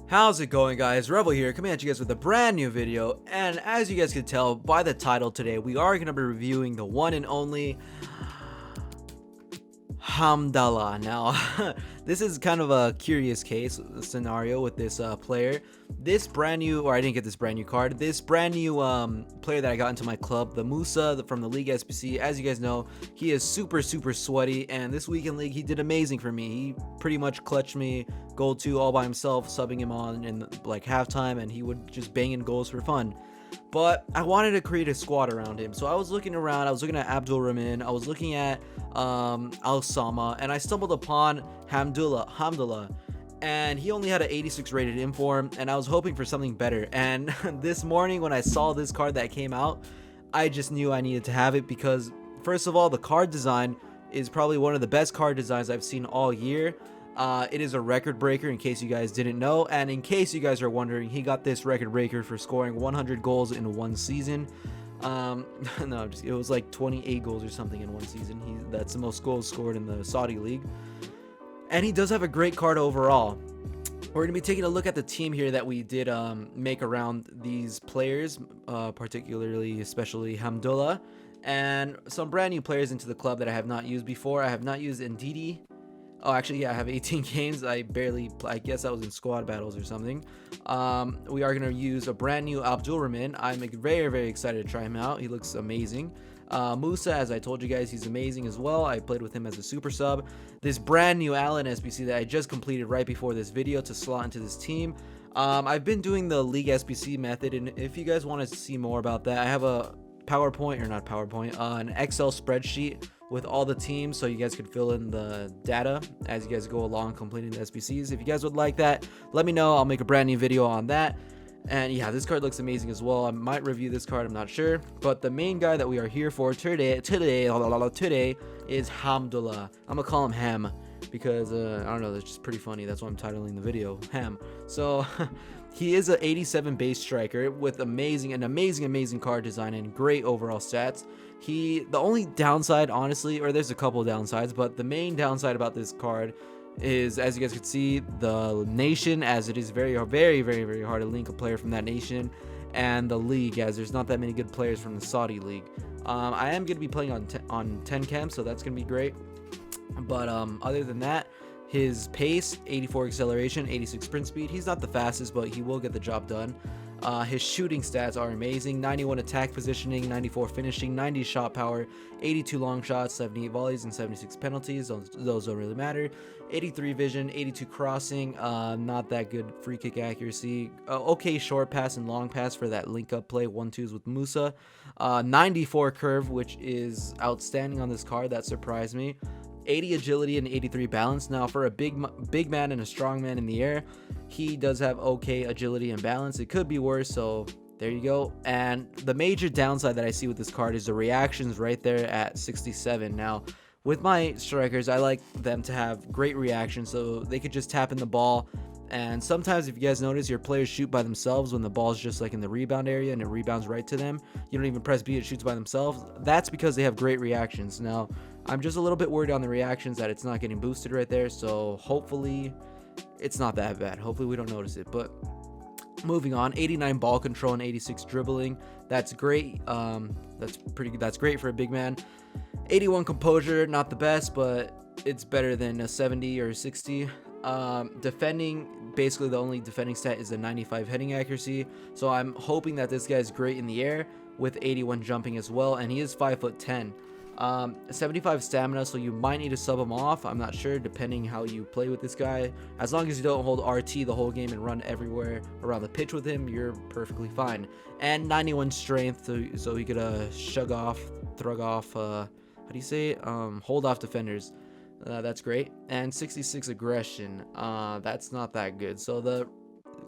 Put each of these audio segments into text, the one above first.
How's it going, guys? Rebel here, coming at you guys with a brand new video. And as you guys can tell by the title today, we are going to be reviewing the one and only Hamdallah. Now, this is kind of a curious case scenario with this player. This brand new, or I didn't get this brand new card. This brand new player that I got into my club, the Musa from the League SBC. As you guys know, he is super sweaty, and this weekend league he did amazing for me. He pretty much clutched me goal 2 all by himself, subbing him on in like halftime, and he would just bang in goals for fun. But I wanted to create a squad around him, so I was looking around. I was looking at Abdul Rahman, I was looking at Al Sama, and I stumbled upon Hamdallah, and he only had an 86 rated inform, and I was hoping for something better. And this morning when I saw this card that came out, I just knew I needed to have it because, first of all, the card design is probably one of the best card designs I've seen all year. It is a record breaker, in case you guys didn't know, and in case you guys are wondering, he got this record breaker for scoring 100 goals in one season. No, it was like 28 goals or something in one season. That's the most goals scored in the Saudi league, and he does have a great card overall. We're going to be taking a look at the team here that we did make around these players, especially Hamdallah, and some brand new players into the club that I have not used before. I have not used Ndidi. Oh, actually, yeah, I have 18 games. I guess I was in squad battles or something. We are going to use a brand new Abdul Rahman. I'm very excited to try him out. He looks amazing. Musa, as I told you guys, he's amazing as well. I played with him as a super sub. This brand new Allen SBC that I just completed right before this video to slot into this team. I've been doing the League SBC method, and if you guys want to see more about that, I have a an Excel spreadsheet with all the teams, so you guys could fill in the data as you guys go along completing the SBCs. If you guys would like that, let me know. I'll make a brand new video on that. And yeah, this card looks amazing as well. I might review this card, I'm not sure. But the main guy that we are here for today is Hamdallah. I'm gonna call him Ham because I don't know, that's just pretty funny. That's why I'm titling the video Ham. So he is an 87 base striker with amazing card design and great overall stats. The only downside, honestly, or there's a couple downsides, but the main downside about this card is, as you guys can see, the nation, as it is very hard to link a player from that nation, and the league, as there's not that many good players from the Saudi league. I am going to be playing on 10 cam, so that's going to be great. But other than that, his pace, 84 acceleration, 86 sprint speed. He's not the fastest, but he will get the job done. His shooting stats are amazing: 91 attack positioning, 94 finishing, 90 shot power, 82 long shots, 78 volleys, and 76 penalties. Those don't really matter. 83 vision, 82 crossing, not that good free kick accuracy. Okay short pass and long pass for that link up play 1-2s with Musa. 94 curve, which is outstanding on this card. That surprised me. 80 agility and 83 balance. Now, for a big man and a strong man in the air, he does have okay agility and balance. It could be worse, so there you go. And the major downside that I see with this card is the reactions right there at 67. Now, with my strikers, I like them to have great reactions, so they could just tap in the ball. And sometimes, if you guys notice, your players shoot by themselves when the ball's just like in the rebound area and it rebounds right to them. You don't even press B, it shoots by themselves. That's because they have great reactions. Now, I'm just a little bit worried on the reactions that it's not getting boosted right there, so hopefully it's not that bad. Hopefully we don't notice it. But moving on, 89 ball control and 86 dribbling. That's great. That's great for a big man. 81 composure, not the best, but it's better than a 70 or 60. Defending, basically the only defending stat is a 95 heading accuracy, so I'm hoping that this guy's great in the air with 81 jumping as well, and he is 5'10". 75 stamina, so you might need to sub him off. I'm not sure, depending how you play with this guy. As long as you don't hold RT the whole game and run everywhere around the pitch with him, you're perfectly fine. And 91 strength, so he could hold off defenders. That's great. And 66 aggression. That's not that good. So the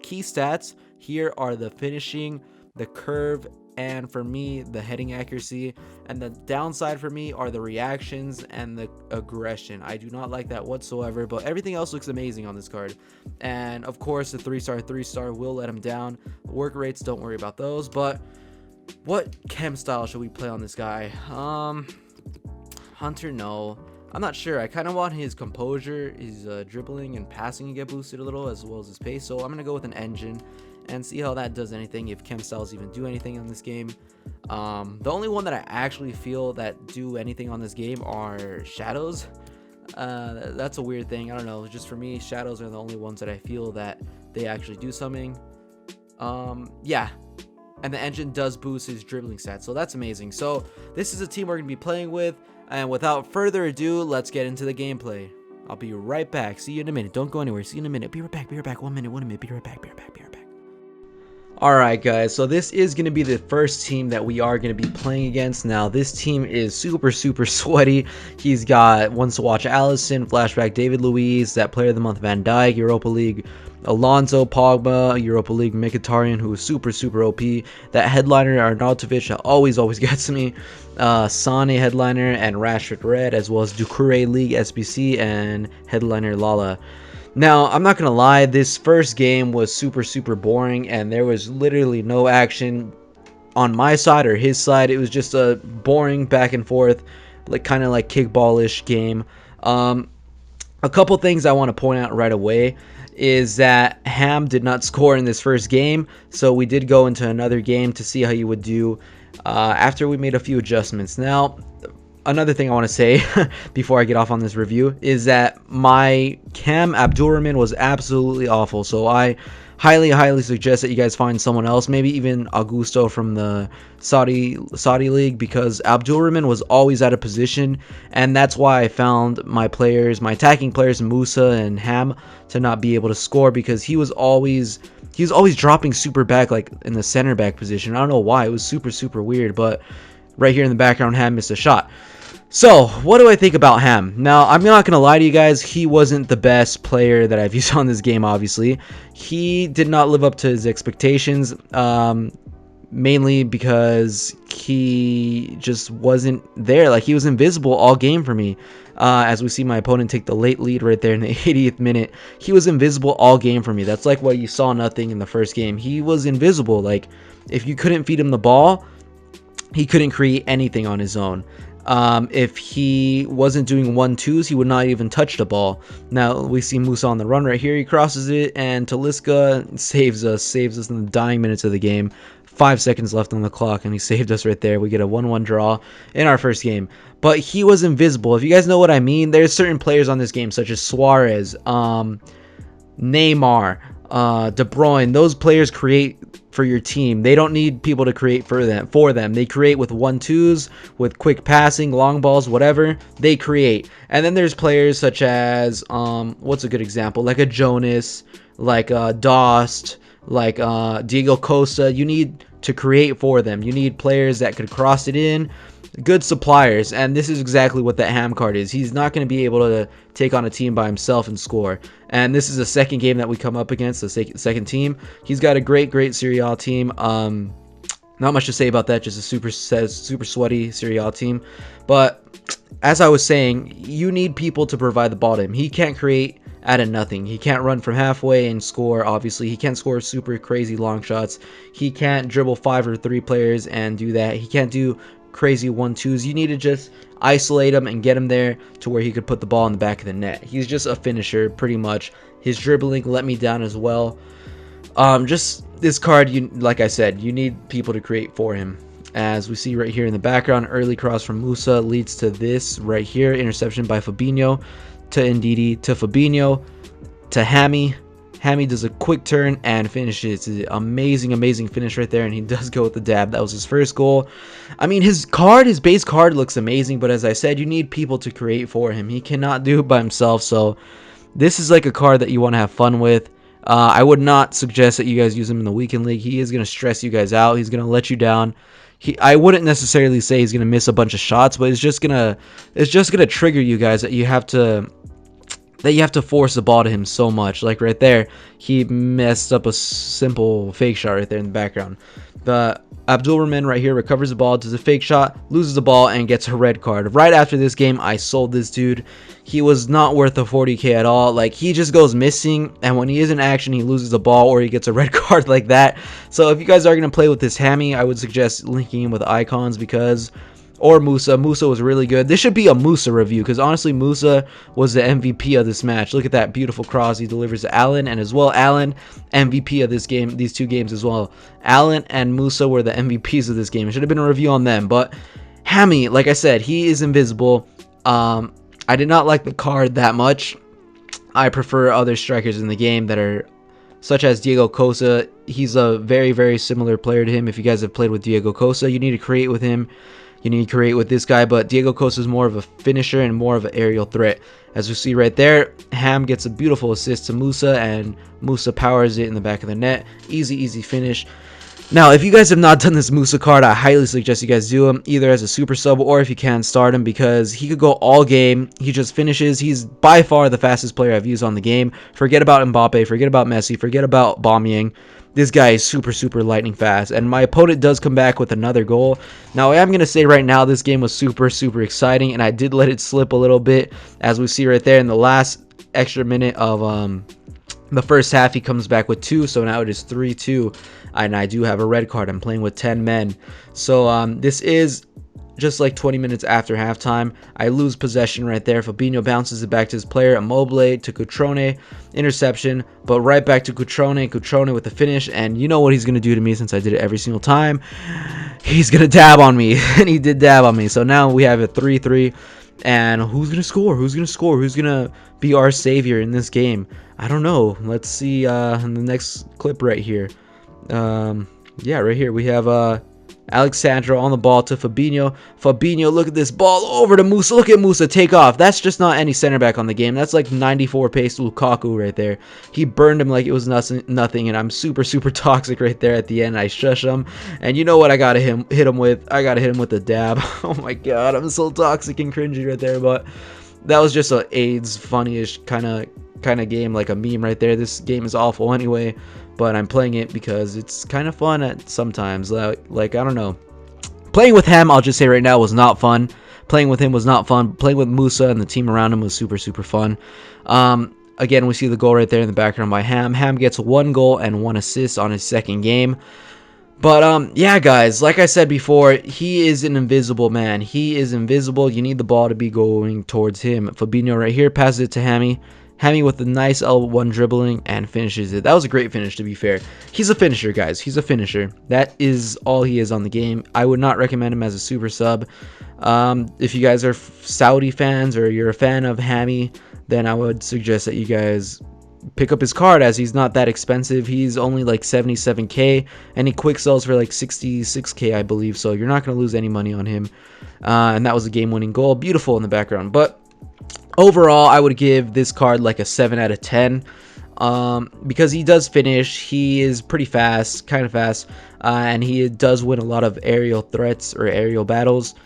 key stats here are the finishing, the curve, and for me, the heading accuracy. And the downside for me are the reactions and the aggression. I do not like that whatsoever, but everything else looks amazing on this card. And of course, the 3-star will let him down. Work rates, don't worry about those. But what chem style should we play on this guy? Hunter, no. I'm not sure. I kind of want his composure, his dribbling and passing to get boosted a little, as well as his pace. So I'm gonna go with an engine and see how that does anything, if chem styles even do anything in this game. The only one that I actually feel that do anything on this game are shadows. That's a weird thing. I don't know. Just for me, shadows are the only ones that I feel that they actually do something. Yeah. And the engine does boost his dribbling stats, so that's amazing. So this is a team we're going to be playing with, and without further ado, let's get into the gameplay. I'll be right back. See you in a minute. Don't go anywhere. See you in a minute. Be right back. Be right back. 1 minute. 1 minute. Be right back. Be right back. Be right back. Alright guys, so this is going to be the first team that we are going to be playing against. Now this team is super sweaty. He's got Wants to Watch Allison, Flashback David Luiz, that Player of the Month Van Dijk, Europa League Alonso, Pogba, Europa League Mkhitaryan, who is super OP. That headliner Arnautovic that always gets me. Sane headliner and Rashford Red, as well as Ducure League SBC and headliner Lala. Now, I'm not going to lie, this first game was super boring, and there was literally no action on my side or his side. It was just a boring back and forth, like kind of like kickball-ish game. A couple things I want to point out right away is that Ham did not score in this first game, so we did go into another game to see how you would do after we made a few adjustments. Now, another thing I want to say before I get off on this review is that my cam Abdulrahman was absolutely awful, so I highly suggest that you guys find someone else, maybe even Augusto from the Saudi league, because Abdulrahman was always out of position, and that's why I found my attacking players Musa and Ham to not be able to score, because he was always dropping super back, like in the center back position. I don't know why. It was super weird, but right here in the background, Ham missed a shot. So, what do I think about Ham? Now, I'm not going to lie to you guys, he wasn't the best player that I've used on this game, obviously. He did not live up to his expectations, mainly because he just wasn't there. Like, he was invisible all game for me. As we see my opponent take the late lead right there in the 80th minute. He was invisible all game for me. That's like why you saw nothing in the first game. He was invisible. Like, if you couldn't feed him the ball, he couldn't create anything on his own. If he wasn't doing 1-2s, he would not even touch the ball. Now we see Musa on the run right here. He crosses it, and Talisca saves us in the dying minutes of the game. 5 seconds left on the clock, and he saved us right there. We get a 1-1 draw in our first game. But he was invisible. If you guys know what I mean, there's certain players on this game, such as Suarez, Neymar, De Bruyne. Those players create for your team. They don't need people to create for them. They create with 1-2s, with quick passing, long balls, whatever. They create. And then there's players such as what's a good example? Like a Jonas, like Dost, like Diego Costa. You need to create for them. You need players that could cross it in. Good suppliers, and this is exactly what that Ham card is. He's not going to be able to take on a team by himself and score. And this is the second game that we come up against, the second team. He's got a great Serie A team. Not much to say about that, just a super sweaty Serie A team. But as I was saying, you need people to provide the ball to him. He can't create out of nothing. He can't run from halfway and score, obviously. He can't score super crazy long shots. He can't dribble 5 or 3 players and do that. He can't do crazy 1-2s. You need to just isolate him and get him there to where he could put the ball in the back of the net. He's just a finisher, pretty much. His dribbling let me down as well. Just this card, like I said, you need people to create for him. As we see right here in the background, early cross from Musa leads to this right here. Interception by Fabinho to Ndidi to Fabinho to Hammy. Hammy does a quick turn and finishes. It's an amazing finish right there, and he does go with the dab. That was his first goal. I mean, his base card looks amazing, but as I said, you need people to create for him. He cannot do it by himself, so this is like a card that you want to have fun with. I would not suggest that you guys use him in the weekend league. He is going to stress you guys out. He's going to let you down. I wouldn't necessarily say he's going to miss a bunch of shots, but it's just going to trigger you guys that you have to force the ball to him so much. Like right there, he messed up a simple fake shot right there in the background. The Abdulrahman right here recovers the ball, does a fake shot, loses the ball, and gets a red card. Right after this game, I sold this dude. He was not worth the 40k at all. Like, he just goes missing, and when he is in action, he loses the ball or he gets a red card like that. So if you guys are going to play with this Hammy, I would suggest linking him with icons, because or Musa. Musa was really good. This should be a Musa review because honestly, Musa was the MVP of this match. Look at that beautiful cross he delivers to Allen, and as well, Allen MVP of this game, these two games as well. Allen and Musa were the MVPs of this game. It should have been a review on them, but Hammy, like I said, he is invisible. I did not like the card that much. I prefer other strikers in the game that are such as Diego Costa. He's a very, very similar player to him. If you guys have played with Diego Costa, you need to create with him. You need to create with this guy, but Diego Costa is more of a finisher and more of an aerial threat. As we see right there, Ham gets a beautiful assist to Musa, and Musa powers it in the back of the net. Easy, easy finish. Now, if you guys have not done this Musa card, I highly suggest you guys do him, either as a super sub or if you can, start him, because he could go all game. He just finishes. He's by far the fastest player I've used on the game. Forget about Mbappe, forget about Messi, forget about Aubameyang. This guy is super, super lightning fast, and my opponent does come back with another goal. Now, I am going to say right now, this game was super, super exciting, and I did let it slip a little bit, as we see right there in the last extra minute of the first half. He comes back with 2, so now it is 3-2, and I do have a red card. I'm playing with 10 men, so this is just like 20 minutes after halftime. I lose possession right there. Fabinho bounces it back to his player, Immobile to Cutrone, interception, but right back to Cutrone with the finish, and you know what he's going to do to me since I did it every single time. He's going to dab on me, and he did dab on me. So now we have a 3-3, and who's going to score? Who's going to score? Who's going to be our savior in this game? I don't know. Let's see in the next clip right here. Yeah, right here we have Alexandro on the ball to Fabinho. Fabinho, look at this ball over to Musa. Look at Musa take off. That's just not any center back on the game. That's like 94 pace Lukaku right there. He burned him like it was nothing, and I'm super, super toxic right there at the end. I shush him, and you know what I gotta hit him with? I gotta hit him with the dab. Oh my god, I'm so toxic and cringy right there, but that was just a AIDS funny-ish kind of game, like a meme right there. This game is awful anyway, but I'm playing it because it's kind of fun at sometimes. Like I don't know. Playing with him, I'll just say right now, was not fun. Playing with him was not fun. Playing with Musa and the team around him was super, super fun. Again, we see the goal right there in the background by Ham. Ham gets 1 goal and 1 assist on his second game. But yeah, guys, like I said before, he is an invisible man. He is invisible. You need the ball to be going towards him. Fabinho right here passes it to Hammy. Hammy with a nice L1 dribbling and finishes it. That was a great finish, to be fair. He's a finisher, guys. He's a finisher. That is all he is on the game. I would not recommend him as a super sub. If you guys are Saudi fans or you're a fan of Hammy, then I would suggest that you guys pick up his card, as he's not that expensive. He's only like 77k, and he quick sells for like 66k, I believe. So you're not going to lose any money on him. And that was a game-winning goal. Beautiful in the background. But overall, I would give this card like a 7 out of 10 because he does finish. He is pretty fast, kind of fast, and he does win a lot of aerial threats or aerial battles.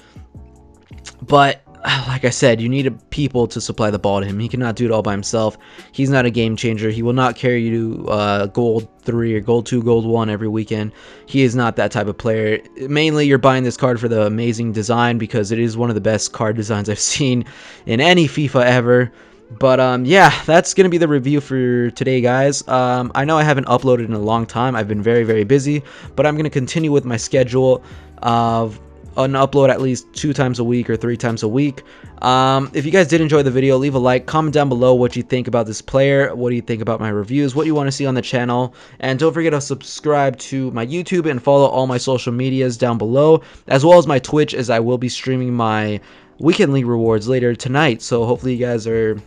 But like I said, you need people to supply the ball to him. He cannot do it all by himself. He's not a game changer. He will not carry you to gold 3 or gold 2, gold 1 every weekend. He is not that type of player. Mainly, you're buying this card for the amazing design, because it is one of the best card designs I've seen in any FIFA ever. But yeah, that's gonna be the review for today, guys. I know I haven't uploaded in a long time. I've been very, very busy, but I'm gonna continue with my schedule of an upload at least 2 times a week or 3 times a week. If you guys did enjoy the video, leave a like, comment down below what you think about this player, what do you think about my reviews, what you want to see on the channel, and don't forget to subscribe to my YouTube and follow all my social medias down below, as well as my Twitch, as I will be streaming my weekend league rewards later tonight. So hopefully you guys are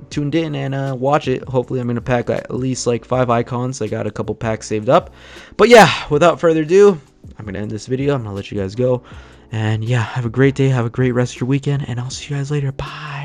tuned in and watch it. Hopefully I'm gonna pack at least like 5 icons. I got a couple packs saved up. But yeah, without further ado, I'm gonna end this video. I'm gonna let you guys go, and yeah, have a great day, have a great rest of your weekend, and I'll see you guys later. Bye.